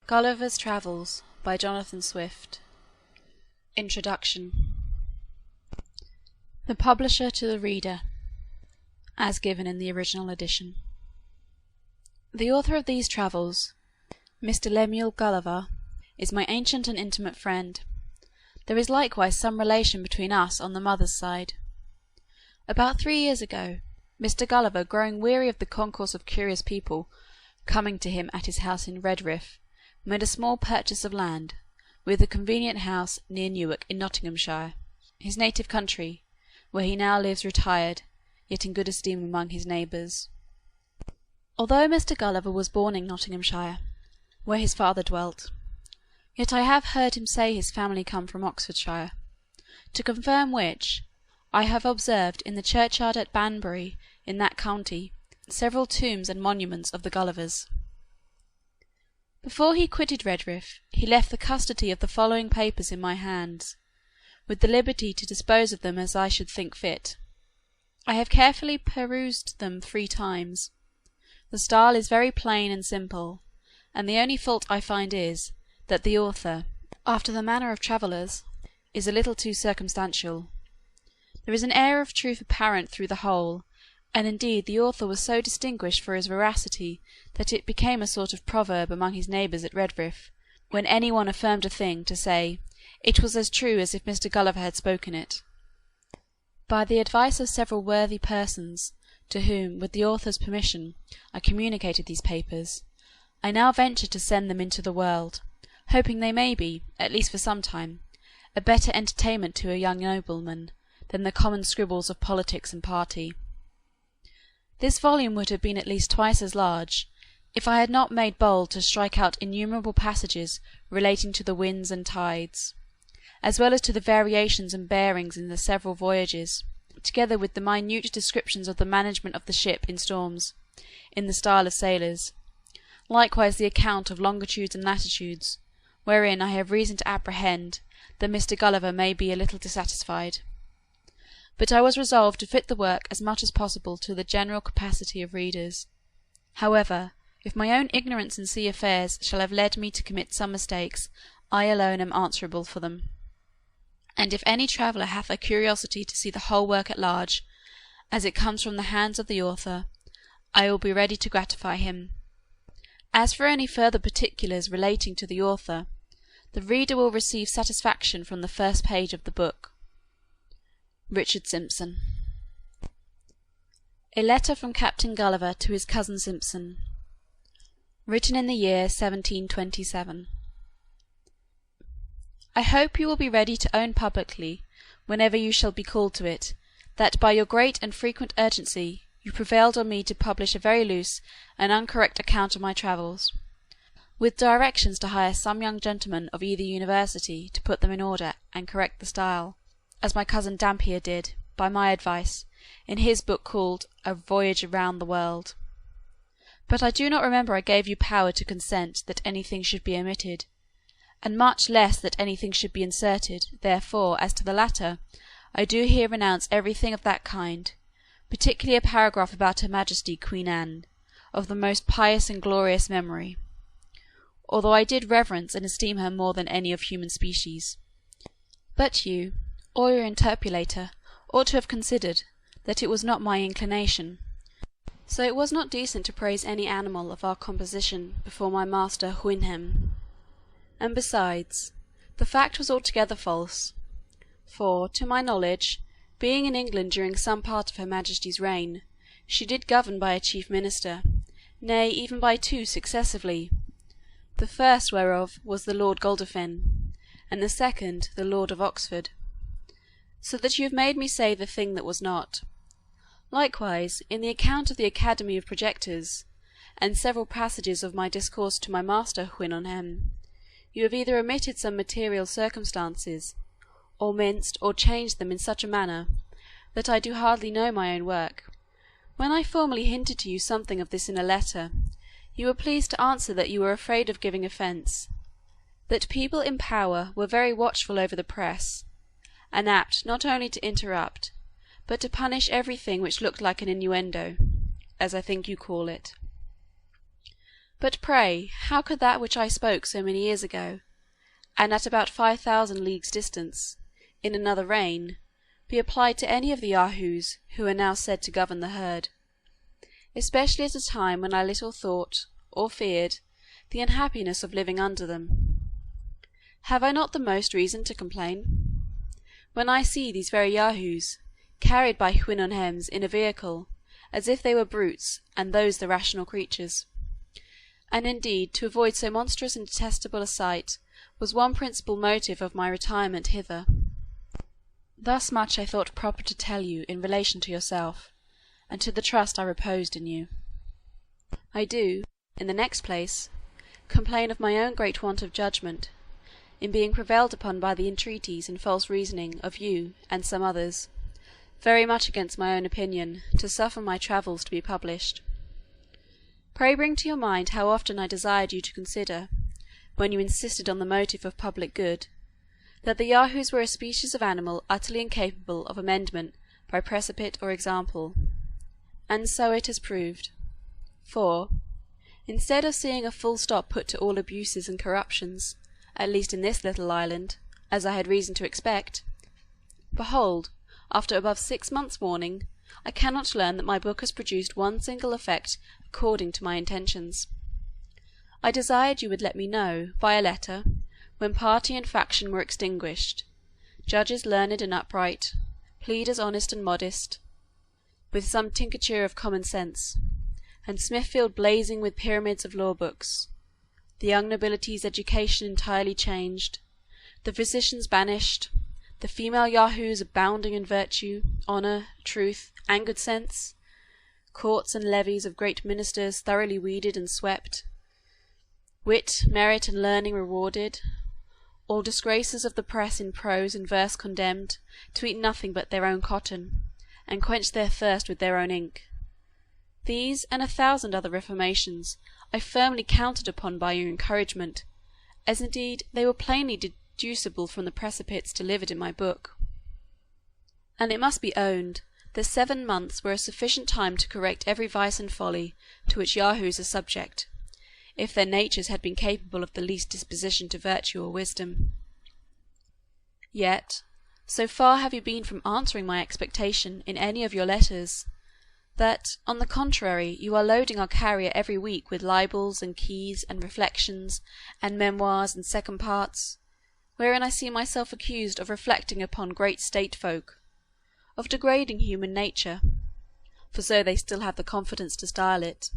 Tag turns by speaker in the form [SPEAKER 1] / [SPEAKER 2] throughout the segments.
[SPEAKER 1] Gulliver's Travels by Jonathan Swift. Introduction. The publisher to the reader, as given in the original edition. The author of these travels, Mr. Lemuel Gulliver, is my ancient and intimate friend. There is likewise some relation between us on the mother's side. About 3 years ago, Mr. Gulliver, growing weary of the concourse of curious people coming to him at his house in Redriff, made a small purchase of land, with a convenient house near Newark in Nottinghamshire, his native country, where he now lives retired, yet in good esteem among his neighbours. Although Mr. Gulliver was born in Nottinghamshire, where his father dwelt, yet I have heard him say his family come from Oxfordshire, to confirm which, I have observed in the churchyard at Banbury in that county several tombs and monuments of the Gullivers. Before he quitted Redriff, he left the custody of the following papers in my hands, with the liberty to dispose of them as I should think fit. I have carefully perused them 3 times. The style is very plain and simple, and the only fault I find is, that the author, after the manner of travellers, is a little too circumstantial. There is an air of truth apparent through the whole, and indeed the author was so distinguished for his veracity that it became a sort of proverb among his neighbours at Redriff, when any one affirmed a thing, to say, it was as true as if Mr. Gulliver had spoken it. By the advice of several worthy persons, to whom, with the author's permission, I communicated these papers, I now venture to send them into the world, hoping they may be, at least for some time, a better entertainment to a young nobleman than the common scribbles of politics and party. This volume would have been at least twice as large, if I had not made bold to strike out innumerable passages relating to the winds and tides, as well as to the variations and bearings in the several voyages, together with the minute descriptions of the management of the ship in storms, in the style of sailors, likewise the account of longitudes and latitudes, wherein I have reason to apprehend that Mr. Gulliver may be a little dissatisfied. But I was resolved to fit the work as much as possible to the general capacity of readers. However, if my own ignorance in sea affairs shall have led me to commit some mistakes, I alone am answerable for them. And if any traveller hath a curiosity to see the whole work at large, as it comes from the hands of the author, I will be ready to gratify him. As for any further particulars relating to the author, the reader will receive satisfaction from the first page of the book. Richard Simpson. A letter from Captain Gulliver to his cousin Simpson. Written in the year 1727. I hope you will be ready to own publicly, whenever you shall be called to it, that by your great and frequent urgency you prevailed on me to publish a very loose and uncorrect account of my travels, with directions to hire some young gentleman of either university to put them in order and correct the style, as my cousin Dampier did, by my advice, in his book called A Voyage Round the World. But I do not remember I gave you power to consent that anything should be omitted, and much less that anything should be inserted. Therefore, as to the latter, I do here renounce everything of that kind, particularly a paragraph about Her Majesty Queen Anne, of the most pious and glorious memory, although I did reverence and esteem her more than any of human species. But you, or your interpolator, ought to have considered that it was not my inclination, so it was not decent to praise any animal of our composition before my master Hwynhem. And besides, the fact was altogether false, for, to my knowledge, being in England during some part of Her Majesty's reign, she did govern by a chief minister, nay, even by 2 successively, the first whereof was the Lord Godolphin, and the second the Lord of Oxford, so that you have made me say the thing that was not. Likewise, in the account of the Academy of Projectors, and several passages of my discourse to my master Hwynhem, you have either omitted some material circumstances, or minced or changed them in such a manner, that I do hardly know my own work. When I formerly hinted to you something of this in a letter, you were pleased to answer that you were afraid of giving offence, that people in power were very watchful over the press, and apt not only to interrupt, but to punish everything which looked like an innuendo, as I think you call it. But pray, how could that which I spoke so many years ago, and at about 5,000 leagues distance, in another reign, be applied to any of the Yahoos who are now said to govern the herd, especially at a time when I little thought, or feared, the unhappiness of living under them? Have I not the most reason to complain, when I see these very Yahoos carried by Houyhnhnms in a vehicle, as if they were brutes, and those the rational creatures? And indeed to avoid so monstrous and detestable a sight was one principal motive of my retirement hither. Thus much I thought proper to tell you in relation to yourself, and to the trust I reposed in you. I do, in the next place, complain of my own great want of judgment, in being prevailed upon by the entreaties and false reasoning of you and some others, very much against my own opinion, to suffer my travels to be published. Pray bring to your mind how often I desired you to consider, when you insisted on the motive of public good, that the Yahoos were a species of animal utterly incapable of amendment by precept or example, and so it has proved. For, instead of seeing a full stop put to all abuses and corruptions, at least in this little island, as I had reason to expect, behold, after above 6 months' warning, I cannot learn that my book has produced one single effect according to my intentions. I desired you would let me know, by a letter, when party and faction were extinguished, judges learned and upright, pleaders honest and modest, with some tincture of common sense, and Smithfield blazing with pyramids of law books, the young nobility's education entirely changed, the physicians banished, the female Yahoos abounding in virtue, honour, truth, and good sense, courts and levees of great ministers thoroughly weeded and swept, wit, merit, and learning rewarded, all disgraces of the press in prose and verse condemned to eat nothing but their own cotton, and quench their thirst with their own ink. These and 1,000 other reformations I firmly counted upon by your encouragement, as indeed they were plainly deducible from the precepts delivered in my book. And it must be owned that 7 months were a sufficient time to correct every vice and folly to which Yahoos are subject, if their natures had been capable of the least disposition to virtue or wisdom. Yet, so far have you been from answering my expectation in any of your letters, that, on the contrary, you are loading our carrier every week with libels and keys and reflections and memoirs and second parts, wherein I see myself accused of reflecting upon great state folk, of degrading human nature, for so they still have the confidence to style it,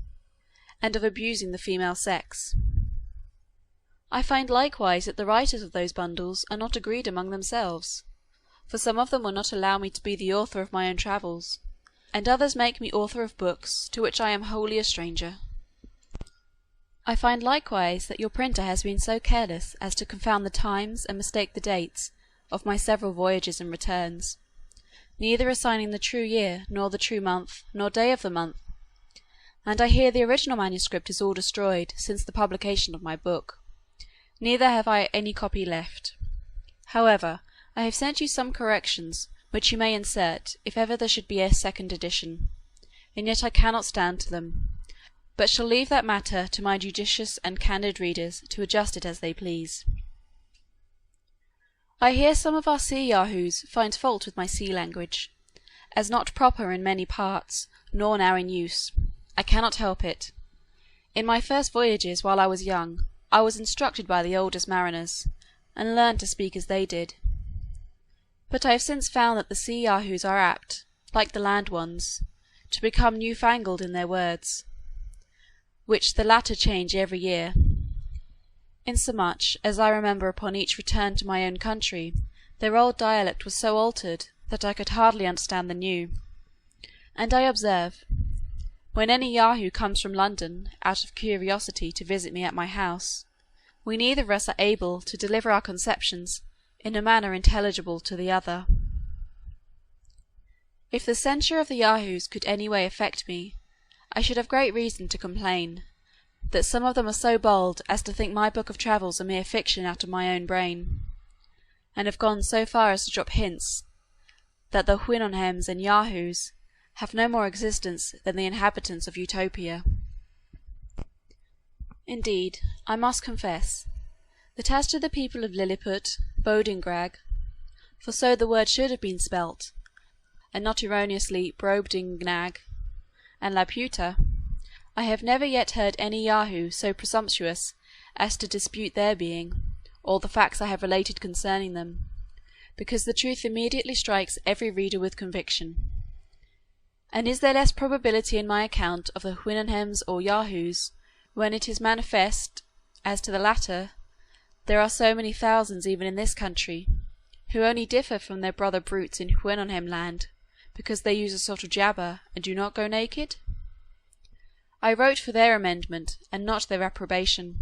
[SPEAKER 1] and of abusing the female sex. I find likewise that the writers of those bundles are not agreed among themselves, for some of them will not allow me to be the author of my own travels, and others make me author of books to which I am wholly a stranger. I find likewise that your printer has been so careless as to confound the times and mistake the dates of my several voyages and returns, neither assigning the true year, nor the true month, nor day of the month, and I hear the original manuscript is all destroyed since the publication of my book, neither have I any copy left. However, I have sent you some corrections, which you may insert, if ever there should be a second edition, and yet I cannot stand to them, but shall leave that matter to my judicious and candid readers to adjust it as they please. I hear some of our sea Yahoos find fault with my sea language, as not proper in many parts, nor now in use. I cannot help it. In my first voyages, while I was young, I was instructed by the oldest mariners, and learned to speak as they did. But I have since found that the sea Yahoos are apt, like the land ones, to become new-fangled in their words, which the latter change every year, insomuch as I remember upon each return to my own country their old dialect was so altered that I could hardly understand the new. And I observe, when any Yahoo comes from London out of curiosity to visit me at my house, we neither of us are able to deliver our conceptions in a manner intelligible to the other. If the censure of the Yahoos could any way affect me, I should have great reason to complain, that some of them are so bold as to think my book of travels a mere fiction out of my own brain, and have gone so far as to drop hints that the Houyhnhnms and Yahoos have no more existence than the inhabitants of Utopia. Indeed, I must confess, that as to the people of Lilliput, Bodingrag, for so the word should have been spelt, and not erroneously Brobdingnag, and Laputa, I have never yet heard any Yahoo so presumptuous as to dispute their being, or the facts I have related concerning them, because the truth immediately strikes every reader with conviction. And is there less probability in my account of the Houyhnhnms or Yahoos, when it is manifest, as to the latter, there are so many thousands even in this country, who only differ from their brother brutes in Houyhnhnm land, because they use a sort of jabber, and do not go naked? I wrote for their amendment, and not their approbation.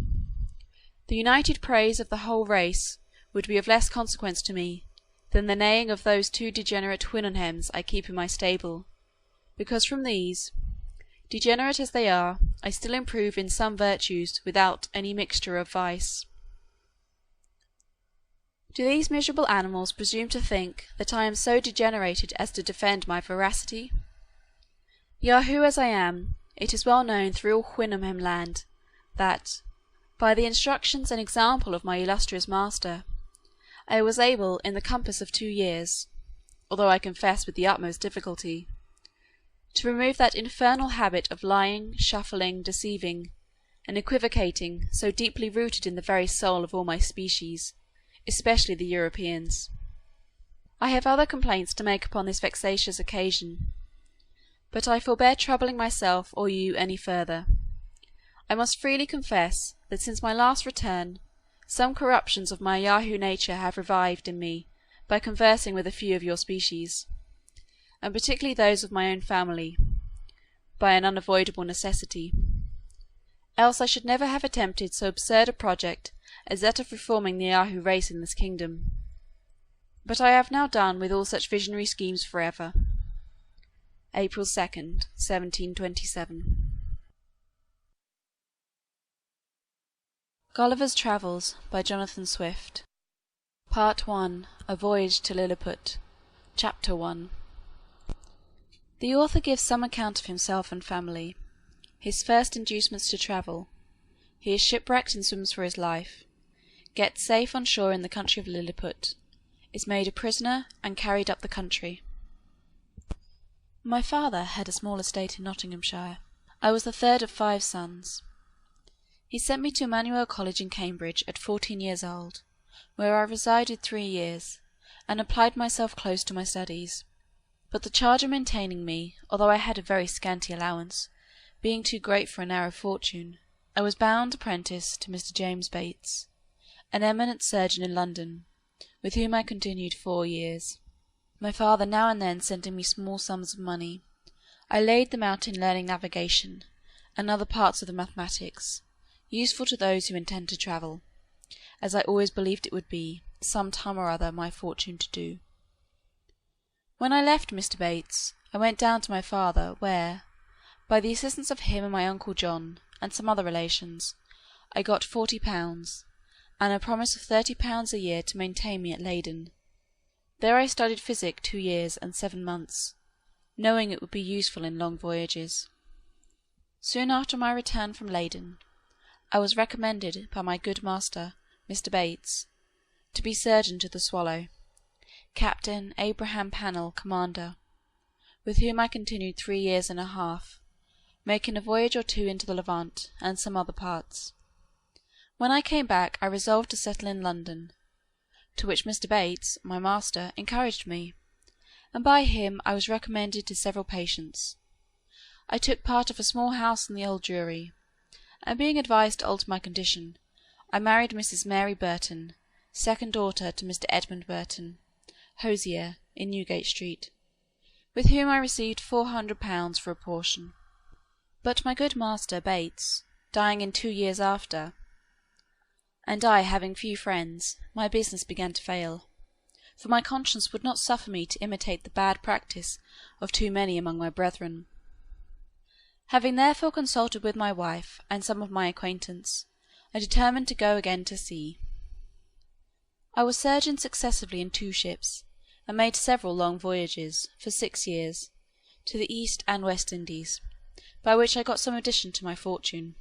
[SPEAKER 1] The united praise of the whole race would be of less consequence to me than the neighing of those two degenerate Houyhnhnms I keep in my stable, because from these, degenerate as they are, I still improve in some virtues without any mixture of vice. Do these miserable animals presume to think that I am so degenerated as to defend my veracity? Yahoo as I am, it is well known through all Houyhnhnm land, that, by the instructions and example of my illustrious master, I was able in the compass of 2 years, although I confess with the utmost difficulty, to remove that infernal habit of lying, shuffling, deceiving, and equivocating so deeply rooted in the very soul of all my species, especially the Europeans. I have other complaints to make upon this vexatious occasion, but I forbear troubling myself or you any further. I must freely confess that since my last return, some corruptions of my Yahoo nature have revived in me by conversing with a few of your species, and particularly those of my own family, by an unavoidable necessity. Else I should never have attempted so absurd a project as that of reforming the Yahoo race in this kingdom. But I have now done with all such visionary schemes for ever. April 2nd, 1727. Gulliver's Travels by Jonathan Swift. Part 1. A Voyage to Lilliput. Chapter 1. The author gives some account of himself and family, his first inducements to travel. He is shipwrecked and swims for his life, gets safe on shore in the country of Lilliput, is made a prisoner, and carried up the country. My father had a small estate in Nottinghamshire. I was the third of 5 sons. He sent me to Emmanuel College in Cambridge at 14 years old, where I resided 3 years, and applied myself close to my studies. But the charge of maintaining me, although I had a very scanty allowance, being too great for a narrow fortune, I was bound apprentice to Mr. James Bates, an eminent surgeon in London, with whom I continued 4 years. My father now and then sending me small sums of money, I laid them out in learning navigation, and other parts of the mathematics, useful to those who intend to travel, as I always believed it would be, some time or other, my fortune to do. When I left Mr. Bates, I went down to my father, where, by the assistance of him and my uncle John, and some other relations, I got £40, and a promise of £30 a year to maintain me at Leyden. There I studied physic 2 years and 7 months, knowing it would be useful in long voyages. Soon after my return from Leyden, I was recommended by my good master, Mr. Bates, to be surgeon to the Swallow, Captain Abraham Pannell, commander, with whom I continued 3 years and a half, making a voyage or 2 into the Levant, and some other parts. When I came back, I resolved to settle in London, to which Mr. Bates, my master, encouraged me, and by him I was recommended to several patients. I took part of a small house in the Old Jewry, and being advised to alter my condition, I married Mrs. Mary Burton, second daughter to Mr. Edmund Burton, hosier, in Newgate Street, with whom I received £400 for a portion. But my good master, Bates, dying in 2 years after, and I having few friends, my business began to fail, for my conscience would not suffer me to imitate the bad practice of too many among my brethren. Having therefore consulted with my wife and some of my acquaintance, I determined to go again to sea. I was surgeon successively in 2 ships, and made several long voyages, for 6 years, to the East and West Indies, by which I got some addition to my fortune.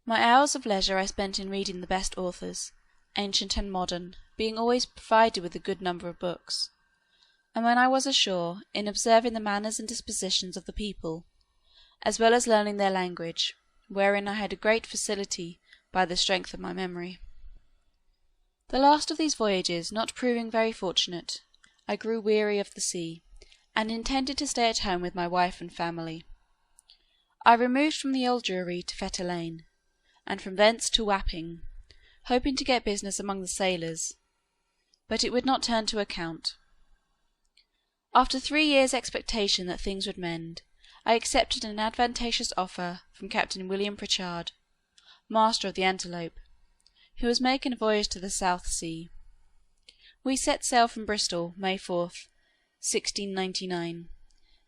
[SPEAKER 1] My hours of leisure I spent in reading the best authors, ancient and modern, being always provided with a good number of books, and when I was ashore, in observing the manners and dispositions of the people, as well as learning their language, wherein I had a great facility by the strength of my memory. The last of these voyages not proving very fortunate, I grew weary of the sea, and intended to stay at home with my wife and family. I removed from the Old Jewry to Fetter Lane, and from thence to Wapping, hoping to get business among the sailors, but it would not turn to account. After 3 years' expectation that things would mend, I accepted an advantageous offer from Captain William Pritchard, master of the Antelope, who was making a voyage to the South Sea. We set sail from Bristol, May 4th, 1699,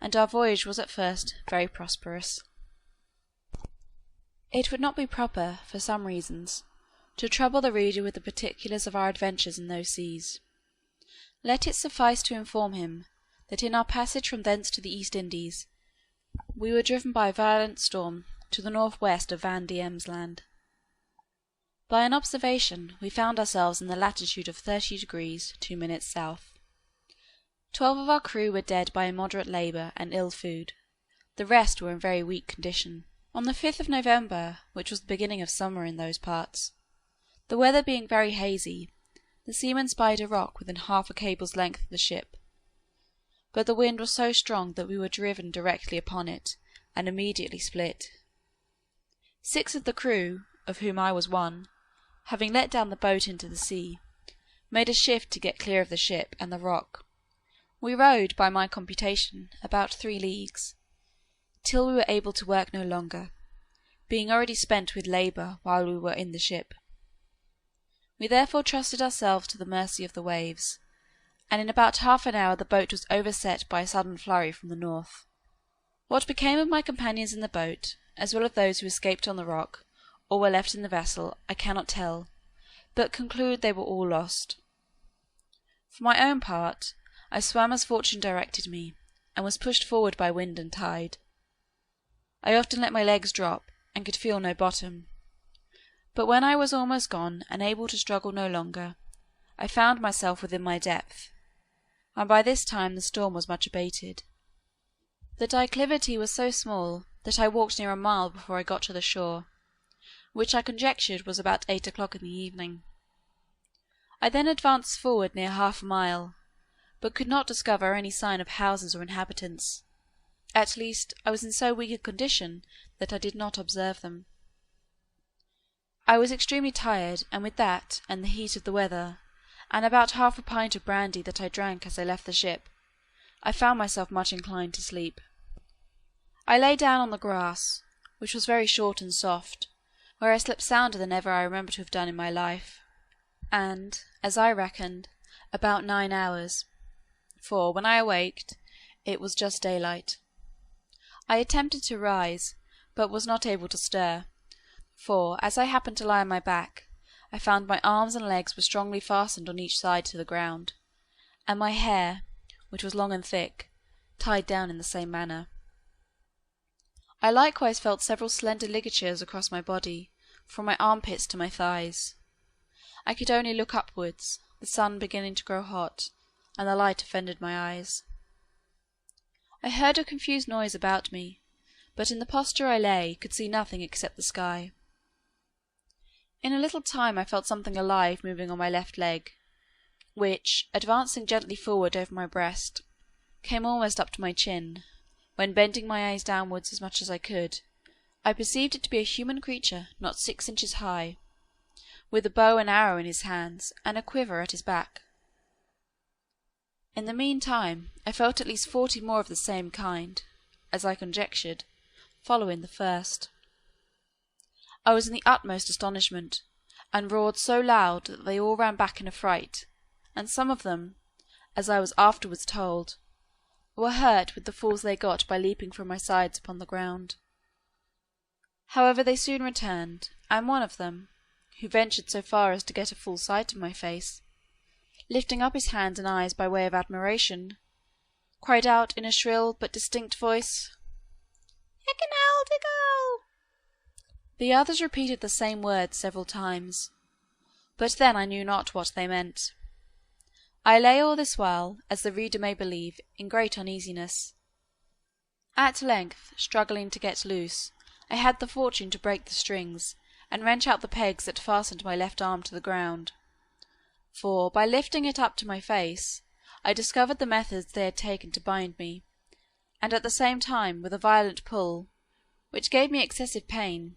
[SPEAKER 1] and our voyage was at first very prosperous. It would not be proper, for some reasons, to trouble the reader with the particulars of our adventures in those seas. Let it suffice to inform him that in our passage from thence to the East Indies, we were driven by a violent storm to the north-west of Van Diemen's Land. By an observation we found ourselves in the latitude of 30 degrees 2 minutes south. 12 of our crew were dead by immoderate labour and ill food, the rest were in very weak condition. On the 5th of November, which was the beginning of summer in those parts, the weather being very hazy, the seamen spied a rock within half a cable's length of the ship, but the wind was so strong that we were driven directly upon it, and immediately split. 6 of the crew, of whom I was one, having let down the boat into the sea, made a shift to get clear of the ship and the rock. We rowed, by my computation, about 3 leagues, till we were able to work no longer, being already spent with labour while we were in the ship. We therefore trusted ourselves to the mercy of the waves, and in about half an hour the boat was overset by a sudden flurry from the north. What became of my companions in the boat, as well as those who escaped on the rock, or were left in the vessel, I cannot tell, but conclude they were all lost. For my own part, I swam as fortune directed me, and was pushed forward by wind and tide. I often let my legs drop, and could feel no bottom. But when I was almost gone, and able to struggle no longer, I found myself within my depth, and by this time the storm was much abated. The declivity was so small that I walked near a mile before I got to the shore, which I conjectured was about 8 o'clock in the evening. I then advanced forward near half a mile, but could not discover any sign of houses or inhabitants. At least, I was in so weak a condition that I did not observe them. I was extremely tired, and with that, and the heat of the weather, and about half a pint of brandy that I drank as I left the ship, I found myself much inclined to sleep. I lay down on the grass, which was very short and soft, where I slept sounder than ever I remember to have done in my life, and, as I reckoned, about 9 hours, for, when I awaked, it was just daylight. I attempted to rise, but was not able to stir, for, as I happened to lie on my back, I found my arms and legs were strongly fastened on each side to the ground, and my hair, which was long and thick, tied down in the same manner. I likewise felt several slender ligatures across my body, from my armpits to my thighs. I could only look upwards, the sun beginning to grow hot, and the light offended my eyes. I heard a confused noise about me, but in the posture I lay could see nothing except the sky. In a little time I felt something alive moving on my left leg, which, advancing gently forward over my breast, came almost up to my chin, when, bending my eyes downwards as much as I could, I perceived it to be a human creature not 6 inches high, with a bow and arrow in his hands, and a quiver at his back. In the meantime I felt at least 40 more of the same kind, as I conjectured, following the first. I was in the utmost astonishment, and roared so loud that they all ran back in a fright, and some of them, as I was afterwards told, were hurt with the falls they got by leaping from my sides upon the ground. However, they soon returned, and one of them, who ventured so far as to get a full sight of my face, lifting up his hands and eyes by way of admiration, cried out in a shrill but distinct voice, "You can hold a girl!" The others repeated the same words several times, but then I knew not what they meant. I lay all this while, as the reader may believe, in great uneasiness. At length, struggling to get loose, I had the fortune to break the strings, and wrench out the pegs that fastened my left arm to the ground; for, by lifting it up to my face, I discovered the methods they had taken to bind me, and at the same time, with a violent pull, which gave me excessive pain,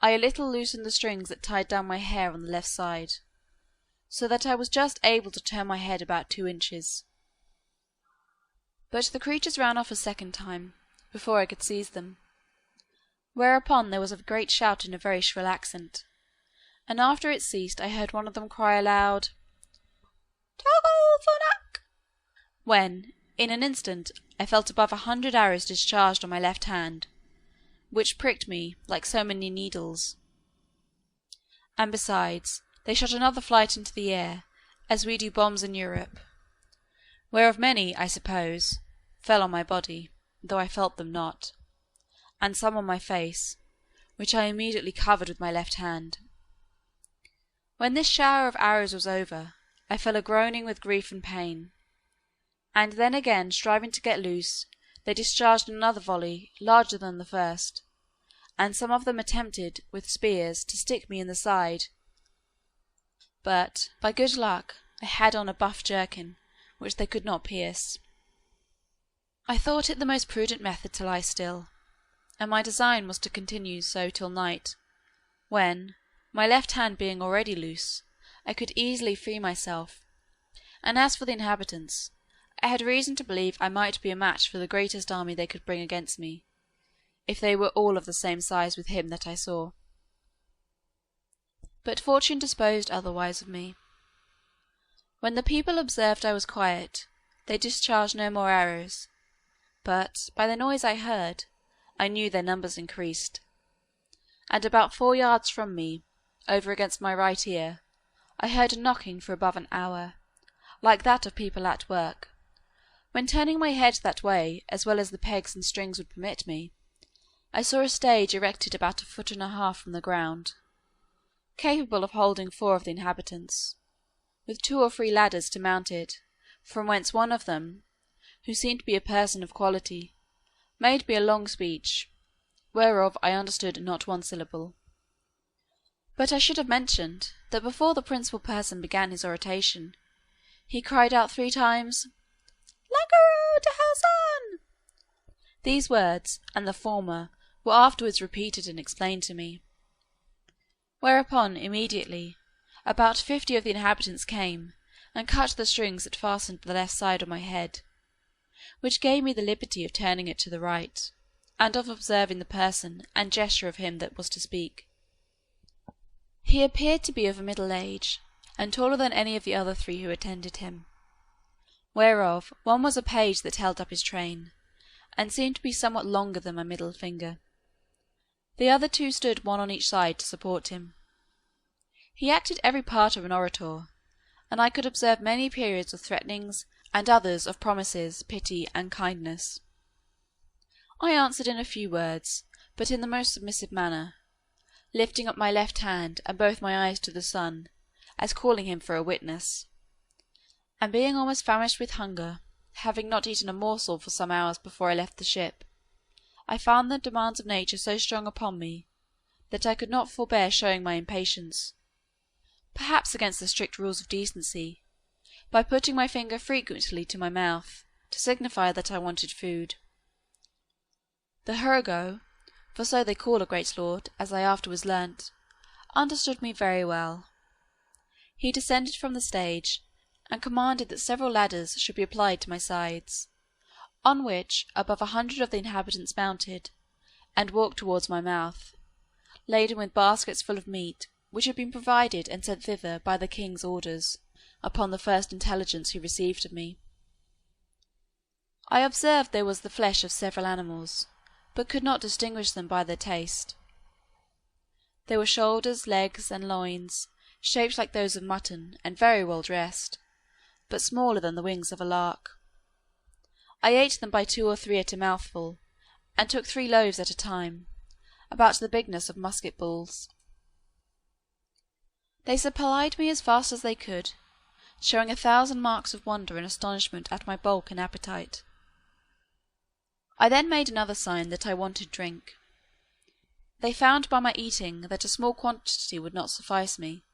[SPEAKER 1] I a little loosened the strings that tied down my hair on the left side, so that I was just able to turn my head about 2 inches. But the creatures ran off a second time, before I could seize them, whereupon there was a great shout in a very shrill accent, and after it ceased I heard one of them cry aloud, "Toggle for knack!" when, in an instant, I felt above 100 arrows discharged on my left hand, which pricked me like so many needles, and besides, they shot another flight into the air, as we do bombs in Europe, whereof many, I suppose, fell on my body, though I felt them not, and some on my face, which I immediately covered with my left hand. When this shower of arrows was over, I fell a groaning with grief and pain, and then again striving to get loose, they discharged another volley larger than the first, and some of them attempted, with spears, to stick me in the side, but, by good luck, I had on a buff jerkin, which they could not pierce. I thought it the most prudent method to lie still, and my design was to continue so till night, when, my left hand being already loose, I could easily free myself, and as for the inhabitants, I had reason to believe I might be a match for the greatest army they could bring against me, if they were all of the same size with him that I saw. But fortune disposed otherwise of me. When the people observed I was quiet, they discharged no more arrows, but, by the noise I heard, I knew their numbers increased, and about 4 yards from me, over against my right ear, I heard a knocking for above an hour, like that of people at work, when turning my head that way, as well as the pegs and strings would permit me, I saw a stage erected about 1.5 feet from the ground, capable of holding 4 of the inhabitants, with 2 or 3 ladders to mount it, from whence one of them, who seemed to be a person of quality, made me a long speech, whereof I understood not 1 syllable. But I should have mentioned, that before the principal person began his oration, he cried out 3 times, "Langaro to Hassan!" These words, and the former, were afterwards repeated and explained to me. Whereupon, immediately, about 50 of the inhabitants came, and cut the strings that fastened the left side of my head, which gave me the liberty of turning it to the right, and of observing the person and gesture of him that was to speak. He appeared to be of a middle age, and taller than any of the other 3 who attended him, whereof one was a page that held up his train, and seemed to be somewhat longer than my middle finger. The other 2 stood one on each side to support him. He acted every part of an orator, and I could observe many periods of threatenings, and others of promises, pity, and kindness. I answered in a few words, but in the most submissive manner, lifting up my left hand and both my eyes to the sun, as calling him for a witness. And being almost famished with hunger, having not eaten a morsel for some hours before I left the ship, I found the demands of nature so strong upon me, that I could not forbear showing my impatience, perhaps against the strict rules of decency, by putting my finger frequently to my mouth, to signify that I wanted food. The Hurgo, for so they call a great lord, as I afterwards learnt, understood me very well. He descended from the stage, and commanded that several ladders should be applied to my sides, on which above 100 of the inhabitants mounted, and walked towards my mouth, laden with baskets full of meat, which had been provided and sent thither by the king's orders, upon the first intelligence he received of me. I observed there was the flesh of several animals, but could not distinguish them by their taste. There were shoulders, legs, and loins, shaped like those of mutton, and very well dressed, but smaller than the wings of a lark. I ate them by 2 or 3 at a mouthful, and took 3 loaves at a time, about the bigness of musket balls. They supplied me as fast as they could, showing 1,000 marks of wonder and astonishment at my bulk and appetite. I then made another sign that I wanted drink. They found by my eating that a small quantity would not suffice me,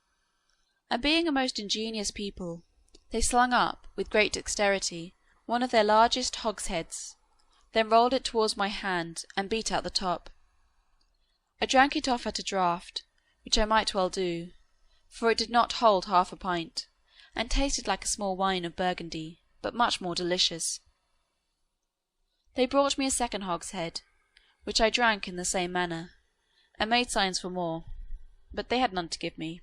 [SPEAKER 1] and being a most ingenious people, they slung up, with great dexterity, one of their largest hogsheads, then rolled it towards my hand, and beat out the top. I drank it off at a draught, which I might well do, for it did not hold half a pint, and tasted like a small wine of Burgundy, but much more delicious. They brought me a second hogshead, which I drank in the same manner, and made signs for more, but they had none to give me.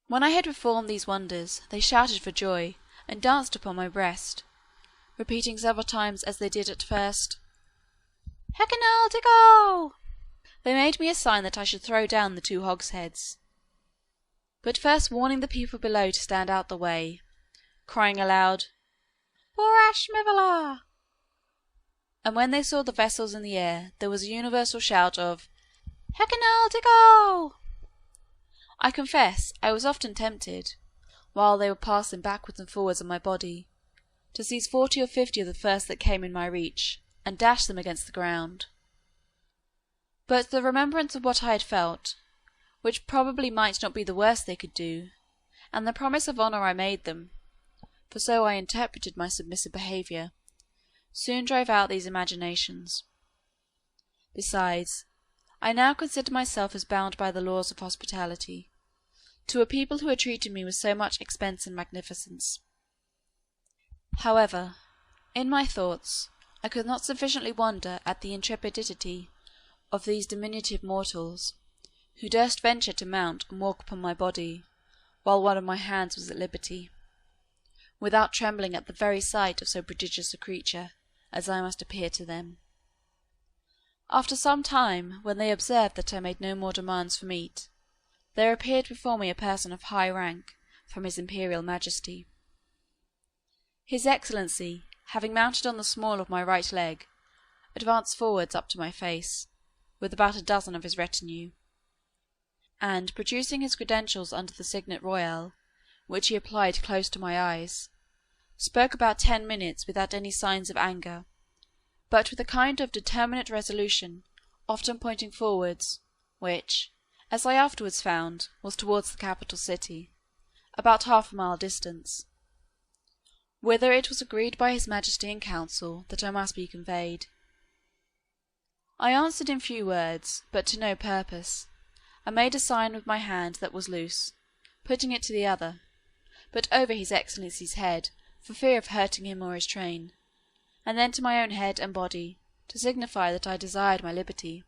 [SPEAKER 1] When I had performed these wonders, they shouted for joy, and danced upon my breast, repeating several times as they did at first, "Hekinal Diggle!" They made me a sign that I should throw down the 2 hogsheads, but first warning the people below to stand out the way, crying aloud, "Borash Mivala!" And when they saw the vessels in the air, there was a universal shout of "Hekinal Diggle!" I confess I was often tempted, while they were passing backwards and forwards on my body, to seize 40 or 50 of the first that came in my reach, and dash them against the ground. But the remembrance of what I had felt, which probably might not be the worst they could do, and the promise of honour I made them, for so I interpreted my submissive behaviour, soon drove out these imaginations. Besides, I now considered myself as bound by the laws of hospitality, to a people who had treated me with so much expense and magnificence. However, in my thoughts, I could not sufficiently wonder at the intrepidity of these diminutive mortals, who durst venture to mount and walk upon my body, while one of my hands was at liberty, without trembling at the very sight of so prodigious a creature, as I must appear to them. After some time, when they observed that I made no more demands for meat, there appeared before me a person of high rank, from his imperial majesty. His Excellency, having mounted on the small of my right leg, advanced forwards up to my face, with about 12 of his retinue, and, producing his credentials under the signet royal, which he applied close to my eyes, spoke about 10 minutes without any signs of anger, but with a kind of determinate resolution, often pointing forwards, which, as I afterwards found, was towards the capital city, about half a mile distance, whither it was agreed by his majesty in council that I must be conveyed. I answered in few words, but to no purpose. I made a sign with my hand that was loose, putting it to the other, but over his Excellency's head, for fear of hurting him or his train, and then to my own head and body, to signify that I desired my liberty.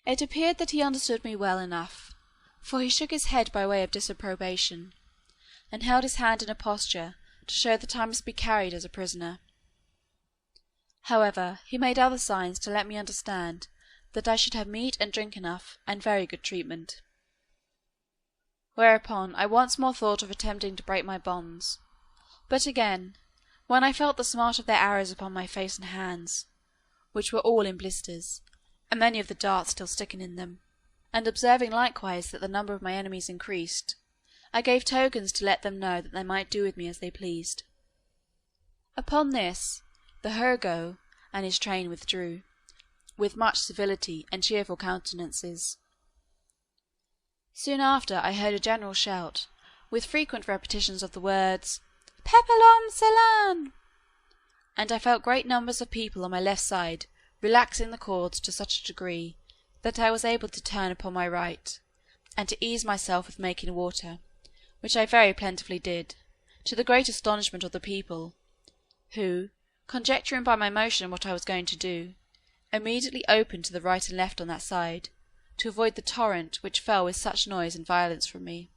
[SPEAKER 1] It appeared that he understood me well enough, for he shook his head by way of disapprobation, and held his hand in a posture to show that I must be carried as a prisoner. However, he made other signs to let me understand that I should have meat and drink enough, and very good treatment. Whereupon I once more thought of attempting to break my bonds, but again, when I felt the smart of their arrows upon my face and hands, which were all in blisters, and many of the darts still sticking in them, and observing likewise that the number of my enemies increased, I gave tokens to let them know that they might do with me as they pleased. Upon this, the Hergo and his train withdrew, with much civility and cheerful countenances. Soon after I heard a general shout, with frequent repetitions of the words, "Pepelom Celan!" and I felt great numbers of people on my left side relaxing the cords to such a degree that I was able to turn upon my right, and to ease myself with making water, which I very plentifully did, to the great astonishment of the people, who, conjecturing by my motion what I was going to do, immediately opened to the right and left on that side, to avoid the torrent which fell with such noise and violence from me.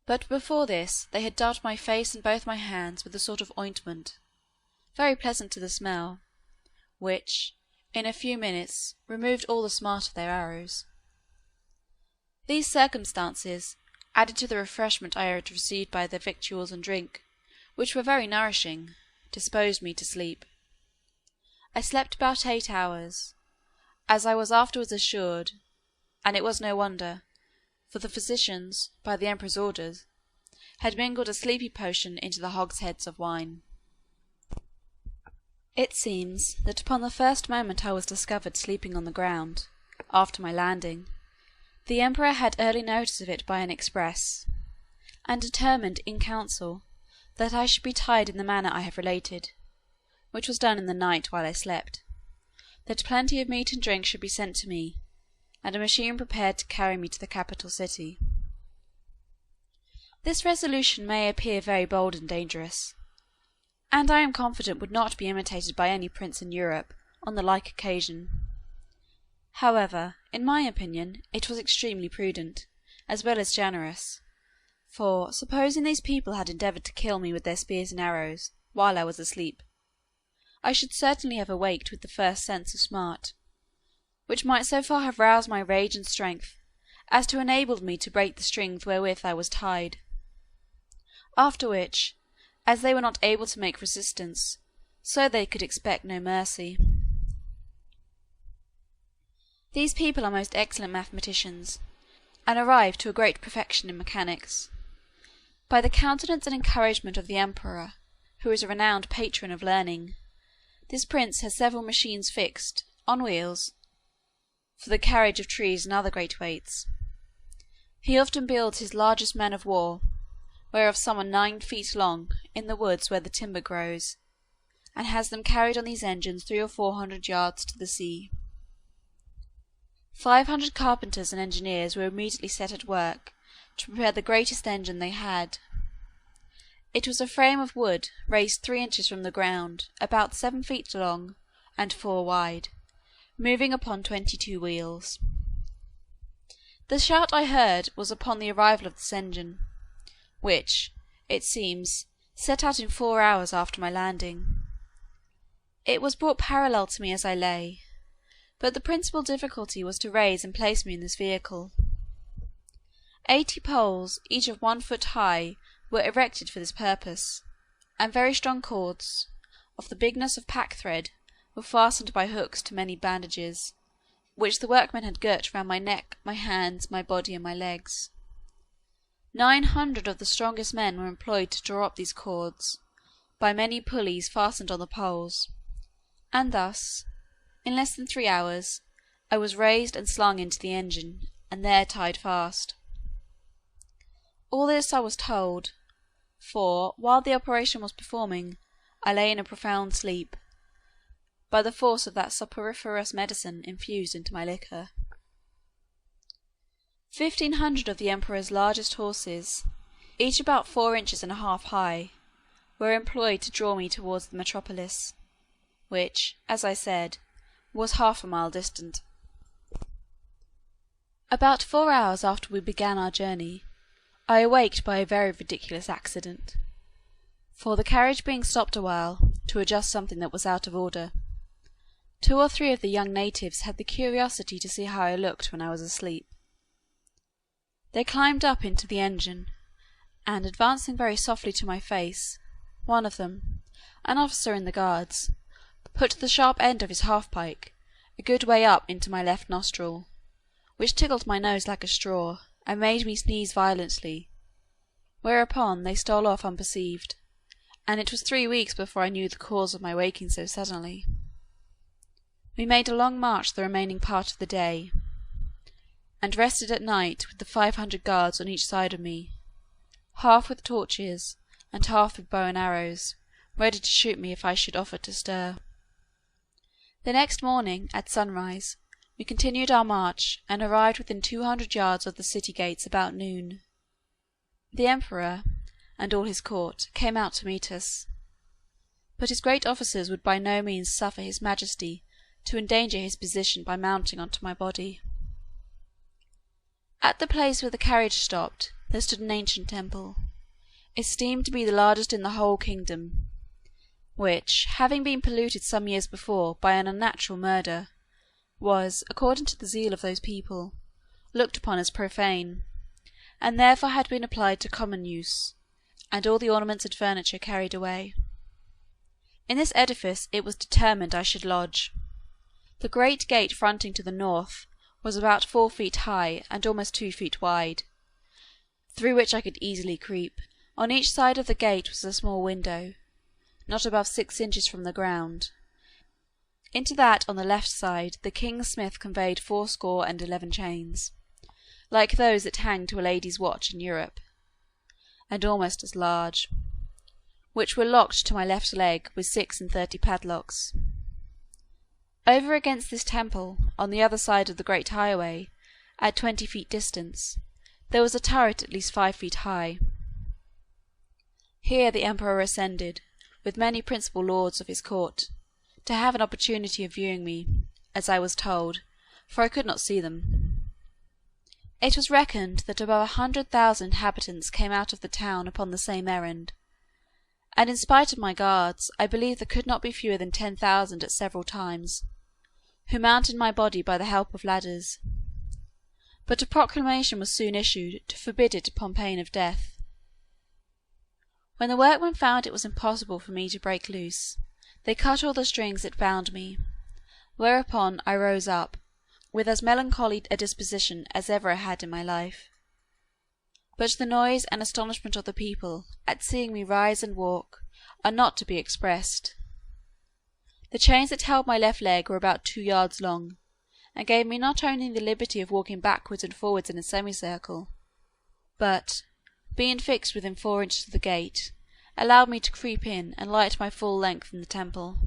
[SPEAKER 1] But before this they had dabbed my face and both my hands with a sort of ointment, very pleasant to the smell, which, in a few minutes, removed all the smart of their arrows. These circumstances, added to the refreshment I had received by their victuals and drink, which were very nourishing, disposed me to sleep. I slept about 8 hours, as I was afterwards assured, and it was no wonder, for the physicians, by the emperor's orders, had mingled a sleepy potion into the hogsheads of wine. It seems that upon the first moment I was discovered sleeping on the ground, after my landing, the emperor had early notice of it by an express, and determined in council that I should be tied in the manner I have related, which was done in the night while I slept, that plenty of meat and drink should be sent to me, and a machine prepared to carry me to the capital city. This resolution may appear very bold and dangerous, and I am confident would not be imitated by any prince in Europe on the like occasion. However, in my opinion, it was extremely prudent, as well as generous, for, supposing these people had endeavoured to kill me with their spears and arrows, while I was asleep, I should certainly have awaked with the first sense of smart, which might so far have roused my rage and strength, as to enable me to break the strings wherewith I was tied. After which, as they were not able to make resistance, so they could expect no mercy. These people are most excellent mathematicians, and arrived to a great perfection in mechanics. By the countenance and encouragement of the emperor, who is a renowned patron of learning, this prince has several machines fixed, on wheels, for the carriage of trees and other great weights. He often builds his largest men of war, whereof some are 9 feet long, in the woods where the timber grows, and has them carried on these engines 300 or 400 yards to the sea. 500 carpenters and engineers were immediately set at work to prepare the greatest engine they had. It was a frame of wood raised 3 inches from the ground, about 7 feet long, and 4 wide, moving upon 22 wheels. The shout I heard was upon the arrival of this engine, which, it seems, set out in 4 hours after my landing. It was brought parallel to me as I lay, but the principal difficulty was to raise and place me in this vehicle. 80 poles, each of 1 foot high, were erected for this purpose, and very strong cords, of the bigness of pack-thread, were fastened by hooks to many bandages, which the workmen had girt round my neck, my hands, my body, and my legs. 900 of the strongest men were employed to draw up these cords, by many pulleys fastened on the poles, and thus, in less than 3 hours, I was raised and slung into the engine, and there tied fast. All this I was told, for, while the operation was performing, I lay in a profound sleep, by the force of that soporiferous medicine infused into my liquor. 1500 of the emperor's largest horses, each about 4 inches and a half high, were employed to draw me towards the metropolis, which, as I said, was 1/2 mile distant. About 4 hours after we began our journey, I awaked by a very ridiculous accident, for the carriage being stopped a while, to adjust something that was out of order, 2 or 3 of the young natives had the curiosity to see how I looked when I was asleep. They climbed up into the engine, and advancing very softly to my face, one of them, an officer in the guards, put the sharp end of his half-pike a good way up into my left nostril, which tickled my nose like a straw, and made me sneeze violently, whereupon they stole off unperceived, and it was 3 weeks before I knew the cause of my waking so suddenly. We made a long march the remaining part of the day, and rested at night with the 500 guards on each side of me, half with torches, and half with bow and arrows, ready to shoot me if I should offer to stir. The next morning, at sunrise, we continued our march, and arrived within 200 yards of the city gates about noon. The emperor, and all his court, came out to meet us, but his great officers would by no means suffer his majesty to endanger his position by mounting on to my body. At the place where the carriage stopped there stood an ancient temple, esteemed to be the largest in the whole kingdom, which, having been polluted some years before by an unnatural murder, was, according to the zeal of those people, looked upon as profane, and therefore had been applied to common use, and all the ornaments and furniture carried away. In this edifice it was determined I should lodge. The great gate fronting to the north was about 4 feet high and almost 2 feet wide, through which I could easily creep. On each side of the gate was a small window, not above 6 inches from the ground. Into that on the left side the king's smith conveyed 411 chains, like those that hang to a lady's watch in Europe, and almost as large, which were locked to my left leg with 36 padlocks. Over against this temple, on the other side of the great highway, at 20 feet distance, there was a turret at least 5 feet high. Here the emperor ascended, with many principal lords of his court, to have an opportunity of viewing me, as I was told, for I could not see them. It was reckoned that above 100,000 inhabitants came out of the town upon the same errand, and in spite of my guards, I believe there could not be fewer than 10,000 at several times, who mounted my body by the help of ladders. But a proclamation was soon issued to forbid it upon pain of death. When the workmen found it was impossible for me to break loose, they cut all the strings that bound me, whereupon I rose up, with as melancholy a disposition as ever I had in my life. But the noise and astonishment of the people, at seeing me rise and walk, are not to be expressed. The chains that held my left leg were about 2 yards long, and gave me not only the liberty of walking backwards and forwards in a semicircle, but, being fixed within 4 inches of the gate, allowed me to creep in and lie at my full length in the temple.